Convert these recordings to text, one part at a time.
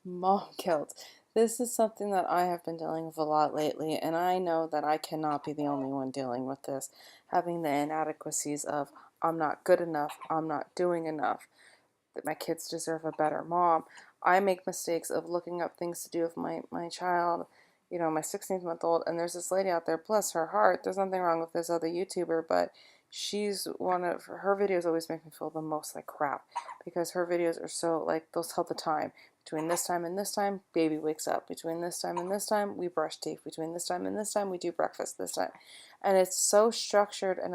Mom guilt. This is something that I have been dealing with a lot lately, and I know that I cannot be the only one dealing with this. Having the inadequacies of I'm not good enough, I'm not doing enough, that my kids deserve a better mom. I make mistakes of looking up things to do with my child, my 16-month-old, and there's this lady out there, bless her heart, there's nothing wrong with this other YouTuber, but she's one of her videos always make me feel the most like crap because her videos are so like they'll tell the time. Between this time and this time, baby wakes up. Between this time and this time, we brush teeth. Between this time and this time, we do breakfast this time. And it's so structured and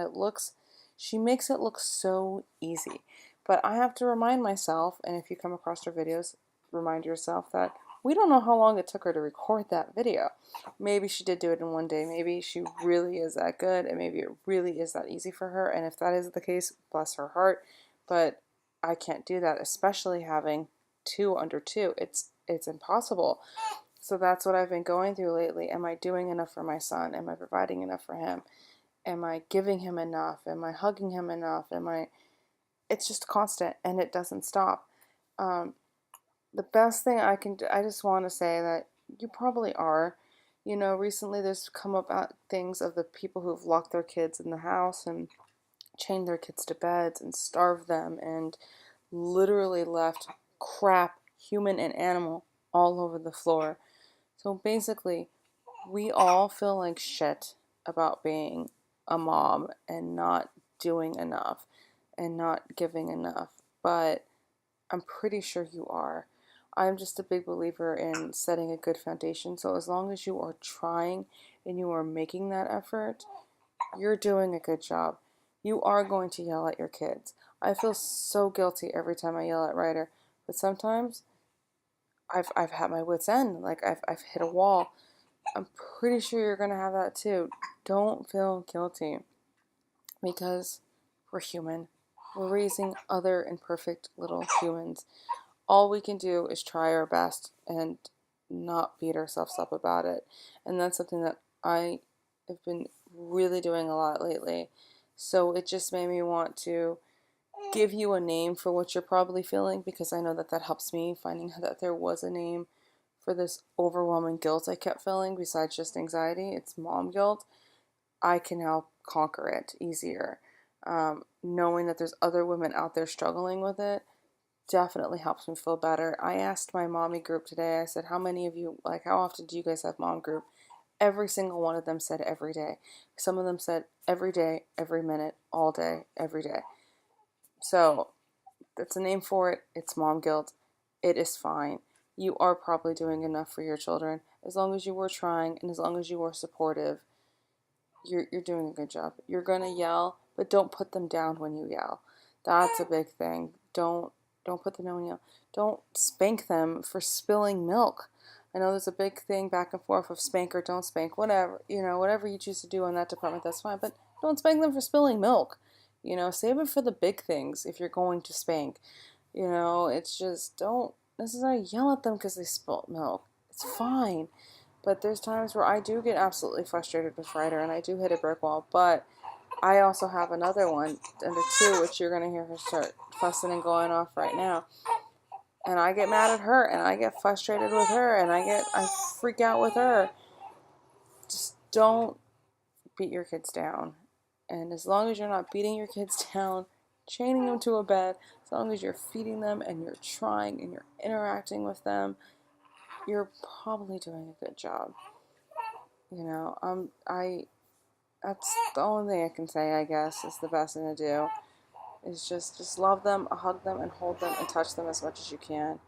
she makes it look so easy. But I have to remind myself, and if you come across her videos, remind yourself that we don't know how long it took her to record that video. Maybe she did do it in one day. Maybe she really is that good, and maybe it really is that easy for her. And if that is the case, bless her heart. But I can't do that, especially having two under two. It's impossible. So that's what I've been going through lately. Am I doing enough for my son? Am I providing enough for him? Am I giving him enough? Am I hugging him enough? It's just constant and it doesn't stop. Um, the best thing I can do, I just want to say that you probably are. Recently there's come up things of the people who've locked their kids in the house and chained their kids to beds and starved them and literally left crap, human and animal, all over the floor. So basically, we all feel like shit about being a mom and not doing enough and not giving enough, but I'm pretty sure you are. I'm just a big believer in setting a good foundation. So as long as you are trying and you are making that effort, you're doing a good job. You are going to yell at your kids. I feel so guilty every time I yell at Ryder, but sometimes I've had my wits end. Like I've hit a wall. I'm pretty sure you're gonna have that too. Don't feel guilty because we're human. We're raising other imperfect little humans. All we can do is try our best and not beat ourselves up about it. And that's something that I have been really doing a lot lately. So it just made me want to give you a name for what you're probably feeling because I know that that helps me finding out that there was a name for this overwhelming guilt I kept feeling besides just anxiety. It's mom guilt. I can now conquer it easier. Knowing that there's other women out there struggling with it definitely helps me feel better. I asked my mommy group today, I said, how many of you, like, how often do you guys have mom group? Every single one of them said every day. Some of them said every day, every minute, all day, every day. So that's a name for it. It's mom guilt. It is fine. You are probably doing enough for your children. As long as you were trying and as long as you were supportive, you're doing a good job. You're gonna yell, but don't put them down when you yell. That's a big thing. Don't put them down when you yell. Don't spank them for spilling milk. I know there's a big thing back and forth of spank or don't spank, whatever, whatever you choose to do in that department, that's fine, but don't spank them for spilling milk. Save it for the big things if you're going to spank. It's just don't necessarily yell at them because they spilt milk. It's fine. But there's times where I do get absolutely frustrated with Ryder and I do hit a brick wall. But I also have another one, under two, which you're going to hear her start fussing and going off right now. And I get mad at her and I get frustrated with her and I freak out with her. Just don't beat your kids down. And as long as you're not beating your kids down, chaining them to a bed, as long as you're feeding them and you're trying and you're interacting with them, you're probably doing a good job. I That's the only thing I can say, I guess, is the best thing to do. Is just love them, hug them, and hold them, and touch them as much as you can.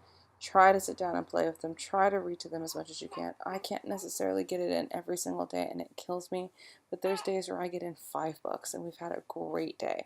Try to sit down and play with them. Try to read to them as much as you can. I can't necessarily get it in every single day, and it kills me. But there's days where I get in 5 books, and we've had a great day.